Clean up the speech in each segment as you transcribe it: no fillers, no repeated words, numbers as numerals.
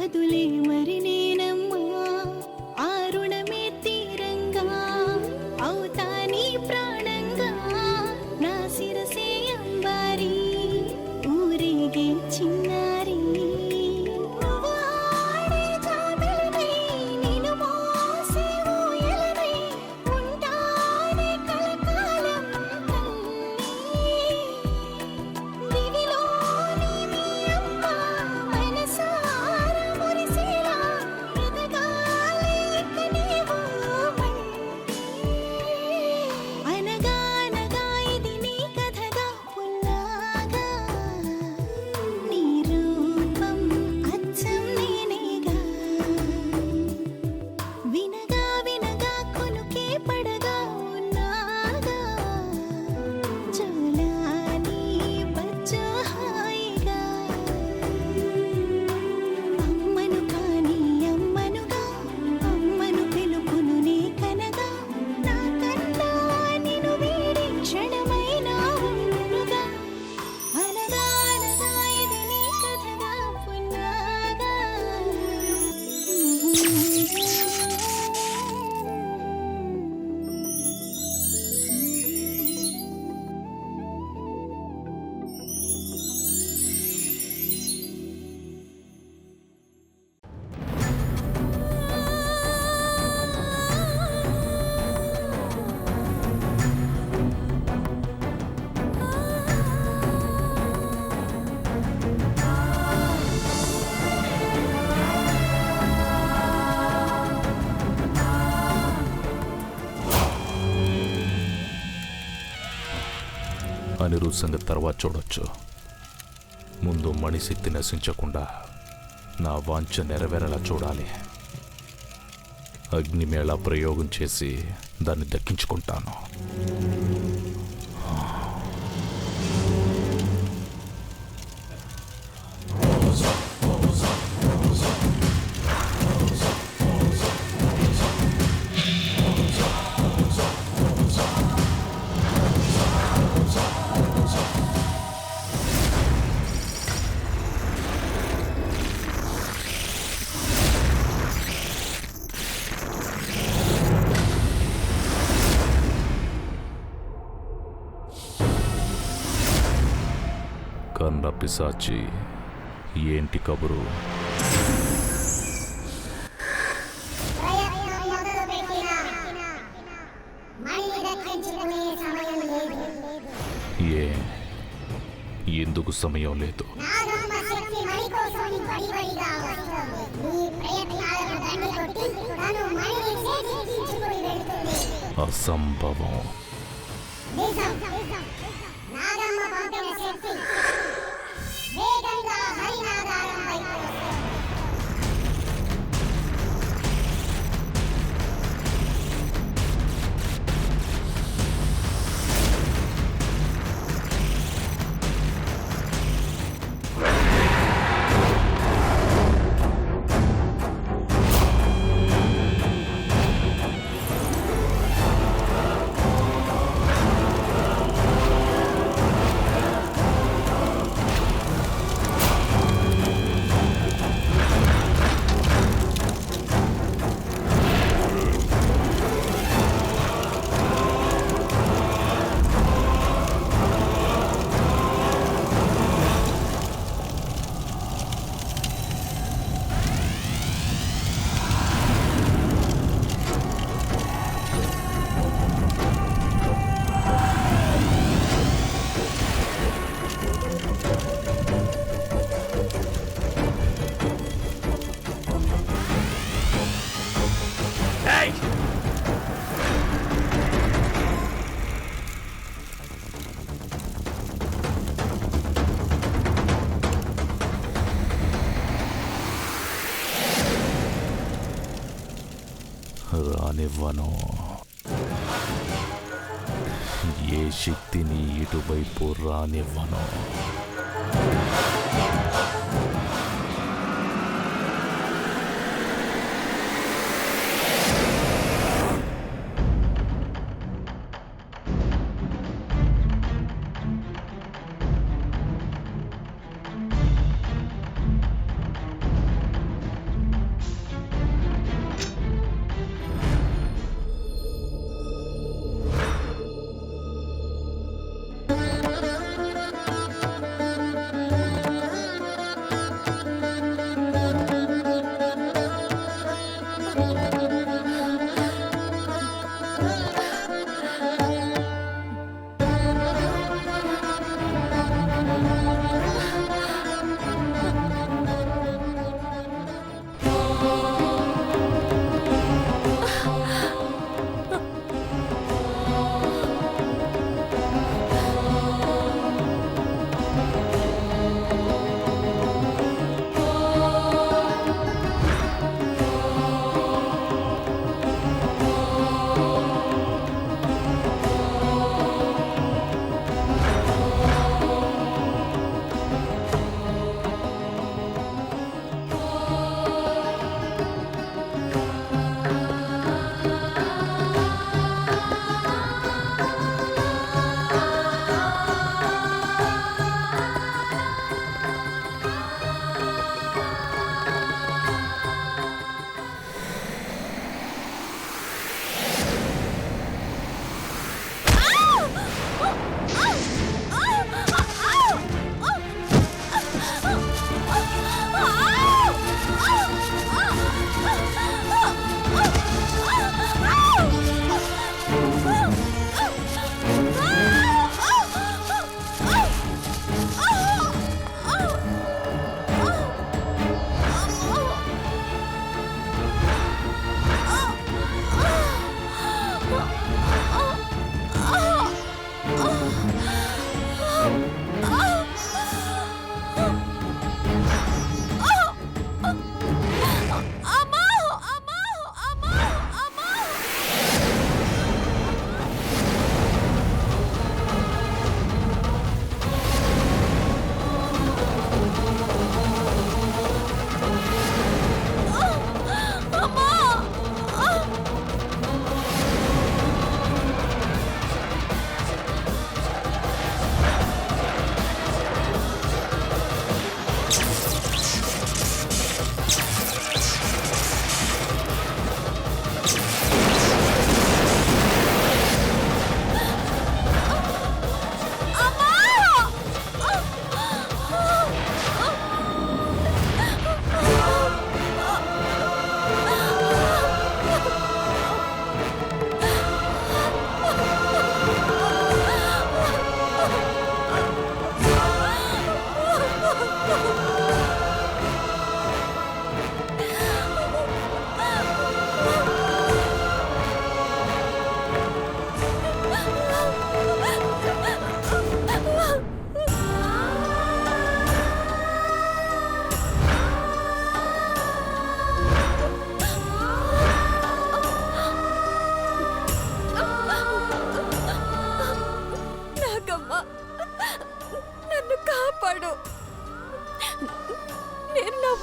బదులే మరి నేనమ్మా ఆ రుణమే తీరంగా అవుతా నీ ప్రాణంగా నా శిరసే అంబారి ఊరేగే చిన్నారి నువ్వు ఆడే జాబిలివై, నిన్ను మోసే ఊయలవై, ఉంటానే కలకాలం తల్లి. దివిలోని మీ అమ్మ మనసారా మురిసేలా బ్రతకాలి ఇక నీవు మళ్ళీ. అనగానగా ఇది నీ కథగా పుల్లాగా, నీ రూపం అచ్చం నేనేగా. వినగా వినగా కొనుకే పడగా ఉన్నాగా, చలాని బచ్చా హాయిగా. అమ్మను కాని అమ్మనుగా, అమ్మను పిలుపును నే కనగా, నా కన్నా నిన్ను వీడి క్షణమైనా ఉండునుగా. అనగానగా ఇది నీ కథగా పున్నాగా. అనిరుద్ సంగతి తర్వాత చూడొచ్చు. ముందు మణిశక్తి నశించకుండా నా వాంఛ నెరవేరేలా చూడాలి. అగ్నిమేళ ప్రయోగం చేసి దాన్ని దక్కించుకుంటాను. కన్న పిశాచి, ఏంటి కబురు? ప్రయత్నం మొదలుపెట్టినా మణిని దక్కించుకునే సమయం లేదు. ఎందుకు సమయం లేదు? నాగమ్మ శక్తి మణి కోసం వడివడిగా వస్తోంది. నీ ప్రయత్నాలను దండి కొట్టి తను మణిని చేజిక్కించుకుని వెళ్తుంది. అసంభవం. నిజం. నాగమ్మ పంపిన శక్తి వేగంగా హరినాగారం వైపు వస్తోంది. రానివ్వను. ఏ శక్తిని ఇటువైపు రానివ్వను.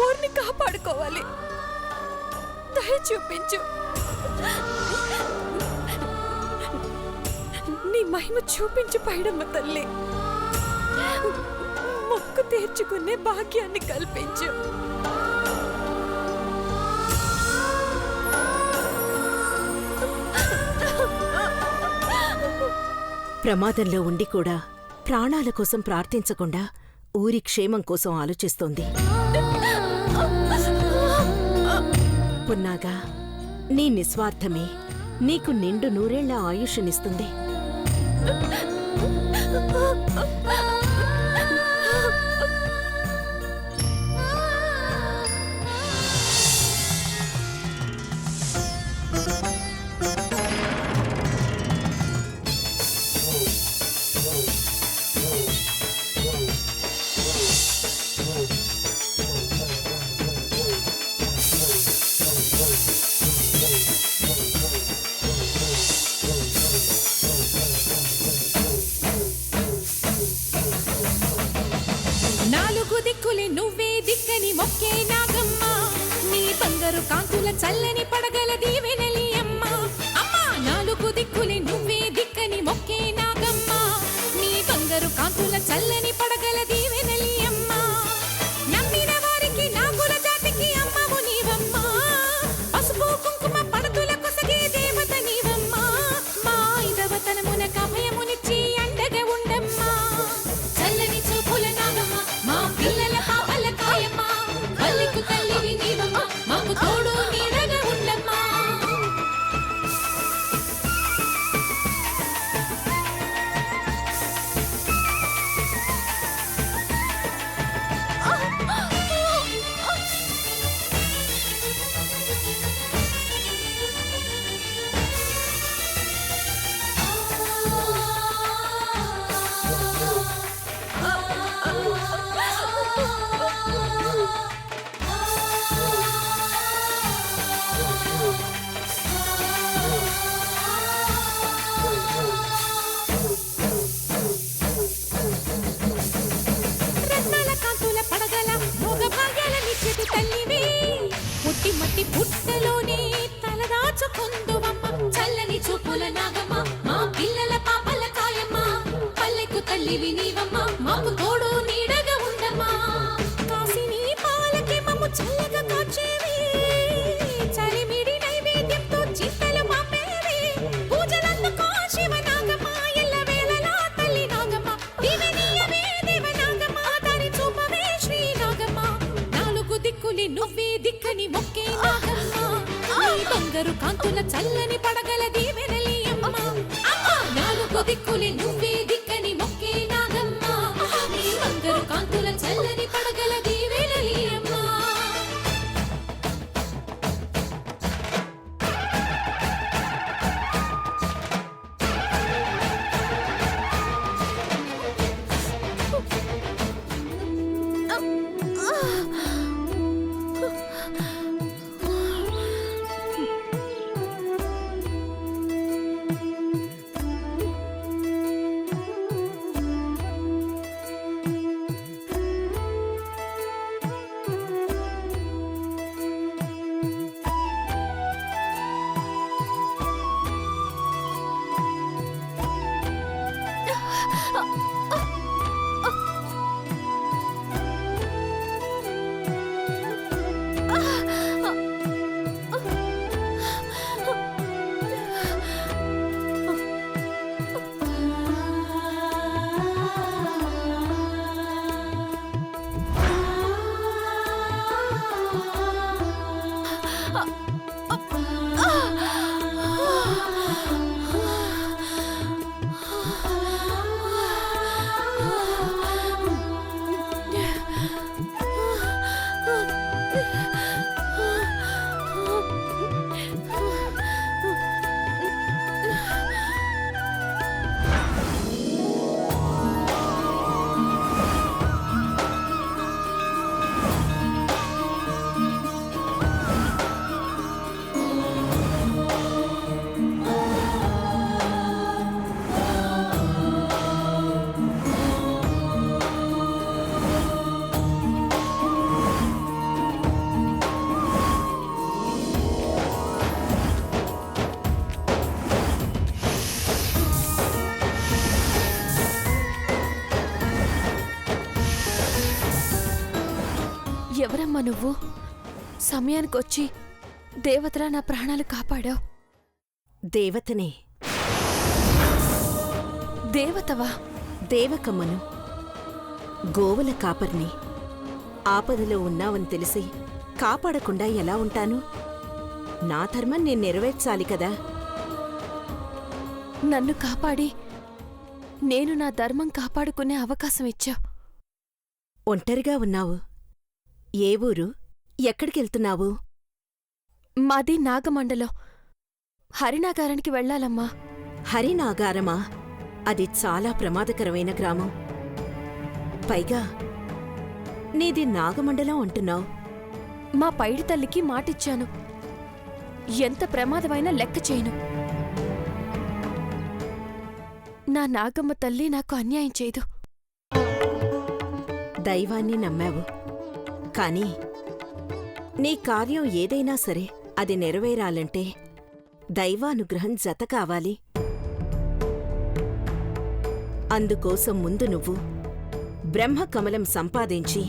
ఊరిని కాపాడుకోవాలి. దయ చూపించు. నీ మహిమ చూపించు పైడమ్మ తల్లి. మొక్కు తీర్చుకునే భాగ్యాన్ని కల్పించు. ప్రమాదంలో ఉండి కూడా ప్రాణాల కోసం ప్రార్థించకుండా ఊరి క్షేమం కోసం ఆలోచిస్తోంది. పున్నాగా, నీ నిస్వార్థమే నీకు నిండు నూరేళ్ల ఆయుష్నిస్తుంది. నాలుగు దిక్కులే నువ్వే దిక్కని మొక్కే నాగమ్మ. నీ బంగారు కాంతుల చల్లని పడగల దీవెనలి అమ్మ. అమ్మా, నాలుగు దిక్కులే నువ్వే దిక్కని మొక్కే నాగమ్మ. నీ బంగారు కాంతుల చల్లని పడగల దీవెనలి అమ్మ. నమ్మిన వారికి నాగుల జాతికి అమ్మవు నీవమ్మ. పసుపు కుంకుమ పడతుల కొసగే దేవత నీవమ్మ. మా ఐదవతనమున కభయమునిచ్చి అండగా ఉండమ్మా. చల్లని చూపుల నాగమ్మ, మా పిల్లల పాపల కాయమ్మ. పల్లెకు తల్లివి నీవమ్మ, మాకు తోడు నీడగా ఉండమ్మా. రత్నాల కాంతుల పడగల భోగ భాగ్యాల నిచ్చెటి తల్లివి. పుట్టి మట్టి పుట్టలోనే తలదాచుకుందువమ్మ. చల్లని చూపుల నాగమ్మ, మా పిల్లల పాపల కాయమ్మ. పల్లెకు తల్లివి నీవమ్మ, మాకు తోడు నీడగా ఉండమ్మా. కాసిని పాలకి మమ్ము చల్లగా కాచేవి. చలిమిడి నైవేద్యంతో చింతలు మాపేవి. పూజలందుకో శివ నాగమ్మ, ఎల్లవేళలా తల్లి నాగమ్మ. దివెనీయవే దేవ నాగమ్మ, దారి చూపవే శ్రీ నాగమ్మ. నాలుగు దిక్కులి నువ్వే దిక్కని మొక్కే నాగమ్మ. నీ బంగారు కాంతుల చల్లని పడగల దీవెనలి అమ్మ. అమ్మ, నాలుగు దిక్కులి నువ్వే దిక్కని మొక్కే నాగమ్మ. నీ బంగారు కాంతుల చల్లని పడగల దీవెనలి అమ్మ. ఎవరమ్మా నువ్వు? సమయానికొచ్చి దేవతలా నా ప్రాణాలు కాపాడావు. దేవతనే. దేవతవా? దేవకమ్మను. గోవుల కాపర్ని. ఆపదలో ఉన్నావని తెలిసి కాపాడకుండా ఎలా ఉంటాను? నా ధర్మం నేను నెరవేర్చాలి కదా. నన్ను కాపాడి నేను నా ధర్మం కాపాడుకునే అవకాశం ఇచ్చావు. ఒంటరిగా ఉన్నావు. ఏ ఊరు? ఎక్కడికెళ్తున్నావు? మాది నాగమండలం. హరినాగారానికి వెళ్ళాలమ్మా. హరినాగారమా? అది చాలా ప్రమాదకరమైన గ్రామం. పైగా నీది నాగమండలం అంటున్నావు. మా పైడి తల్లికి మాటిచ్చాను, ఎంత ప్రమాదమైనా లెక్క చేయను. నా నాగమ్మ తల్లి నాకు అన్యాయం చేయదు. దైవాన్ని నమ్మావు. కాని నీ కార్యం ఏదైనా సరే అది నెరవేరాలంటే దైవానుగ్రహం జత కావాలి. అందుకోసం ముందు నువ్వు బ్రహ్మకమలం సంపాదించి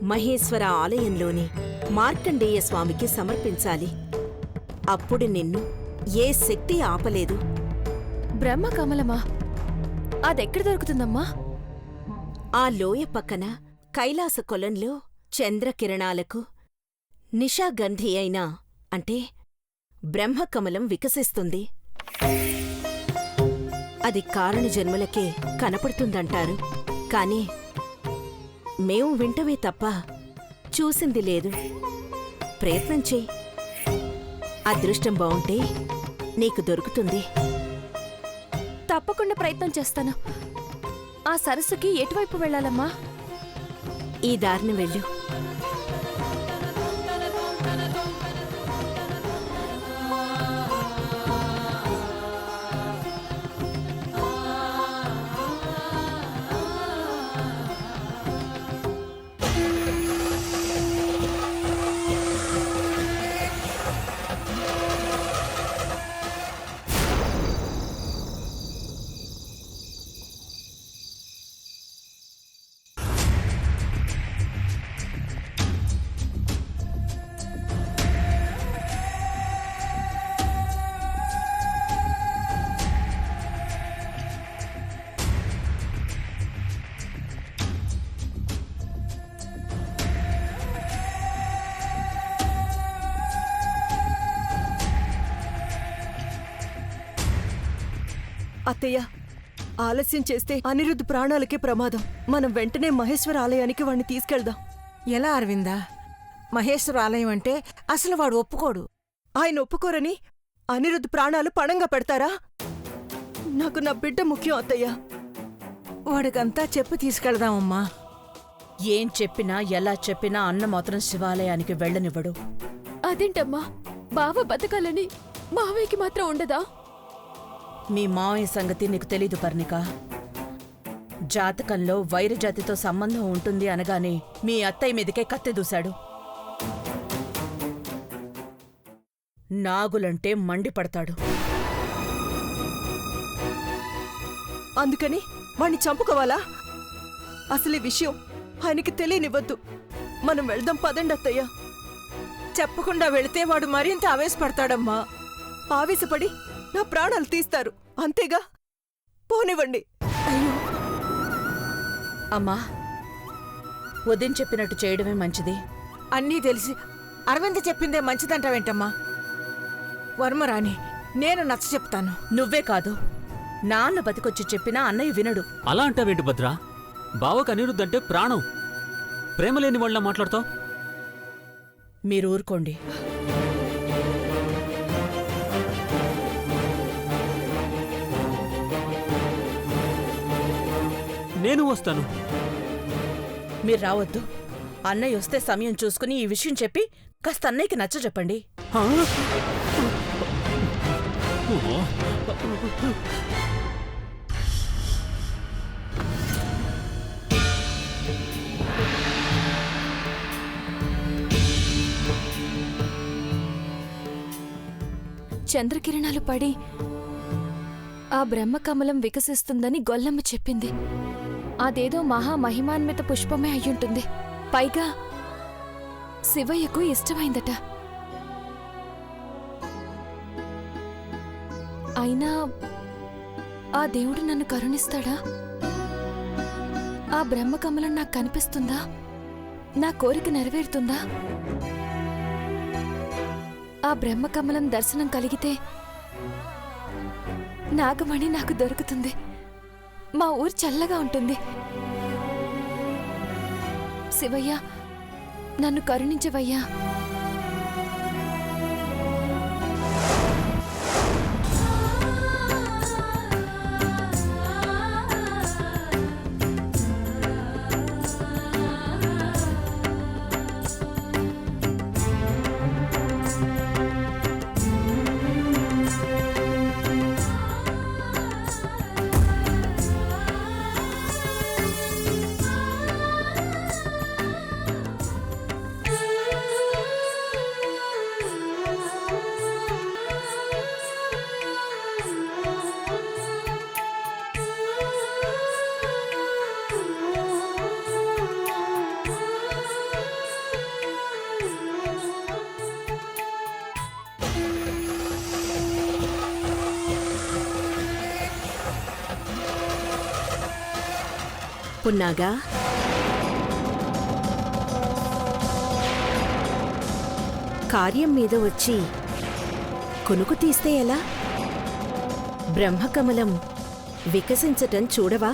మహేశ్వర ఆలయంలోని మార్కండేయ స్వామికి సమర్పించాలి. అప్పుడు నిన్ను ఏ శక్తి ఆపలేదు. బ్రహ్మకమలమా? అదెక్కడ దొరుకుతుందమ్మా? ఆ లోయ పక్కన కైలాస కొలంలో చంద్రకిరణాలకు నిశాగంధి అయినా అంటే బ్రహ్మకమలం వికసిస్తుంది. అది కారణజన్మలకే కనపడుతుందంటారు. కాని మేము వింటమే తప్ప చూసింది లేదు. ప్రయత్నం చెయ్యి. అదృష్టం బావుంటే నీకు దొరుకుతుంది. తప్పకుండా ప్రయత్నం చేస్తాను. ఆ సరస్సుకి ఎటువైపు వెళ్ళాలమ్మా? ఈ దారిని వెళ్ళు. అత్తయ్య, ఆలస్యం చేస్తే అనిరుద్ధ్ ప్రాణాలకే ప్రమాదం. మనం వెంటనే మహేశ్వర ఆలయానికి వాణ్ణి తీసుకెళ్దాం. ఎలా అరవిందా? మహేశ్వర ఆలయం అంటే అసలు వాడు ఒప్పుకోడు. ఆయన ఒప్పుకోరని అనిరుద్ధ్ ప్రాణాలు పణంగా పెడతారా? నాకు నా బిడ్డ ముఖ్యం అత్తయ్య. వాడికంతా చెప్పి తీసుకెళ్దామమ్మా. ఏం చెప్పినా ఎలా చెప్పినా అన్న మాత్రం శివాలయానికి వెళ్ళనివ్వడు. అదేంటమ్మా, బావ బతకాలని మావయ్యకి మాత్రం ఉండదా? మీ మావయ్య సంగతి నీకు తెలీదు పర్ణిక. జాతకంలో వైరజాతితో సంబంధం ఉంటుంది అనగానే మీ అత్తయ్య మీదకే కత్తి దూశాడు. నాగులంటే మండిపడతాడు. అందుకని వాణ్ణి చంపుకోవాలా? అసలు ఈ విషయం ఆయనకి తెలియనివ్వద్దు. మనం వెళ్దాం పదండి అత్తయ్య. చెప్పకుండా వెళితే వాడు మరింత ఆవేశపడతాడమ్మా. ఆవేశపడి నా ప్రాణాలు తీస్తారు అంతేగా. పోనివ్వండి. అమ్మా, ఉదయం చెప్పినట్టు చేయడమే మంచిది. అన్నీ తెలిసి అరవింద్ చెప్పిందే మంచిదంటావేంటమ్మా? వర్మరాణి, నేను నచ్చ చెప్తాను. నువ్వే కాదు, నాన్న బతికొచ్చి చెప్పినా అన్నయ్య వినడు. అలా అంటావేంటి భద్రా? బావకు అనిరుద్ధ్ అంటే ప్రాణం. ప్రేమ లేని వాళ్ళ మాట్లాడతావు. మీరు ఊరుకోండి. నేను వస్తాను. మీరు రావద్దు. అన్నయ్య వస్తే సమయం చూసుకుని ఈ విషయం చెప్పి కాస్త అన్నయ్యకి నచ్చ చెప్పండి. చంద్రకిరణాలు పడి ఆ బ్రహ్మకమలం వికసిస్తుందని గొల్లమ్మ చెప్పింది. అదేదో మహామహిమాన్విత పుష్పమే అయ్యుంటుంది. పైగా శివయ్యకు ఇష్టమైందట. అయినా ఆ దేవుడు నన్ను కరుణిస్తాడా? ఆ బ్రహ్మకమలం నాకు కనిపిస్తుందా? నా కోరిక నెరవేరుతుందా? ఆ బ్రహ్మకమలం దర్శనం కలిగితే నాగమణి నాకు దొరుకుతుంది. మా ఊరు చల్లగా ఉంటుంది. శివయ్య, నన్ను కరుణించవయ్యా. పున్నాగా, కార్యం మీద వచ్చి కొనుకు తీస్తే ఎలా? బ్రహ్మకమలం వికసించటం చూడవా?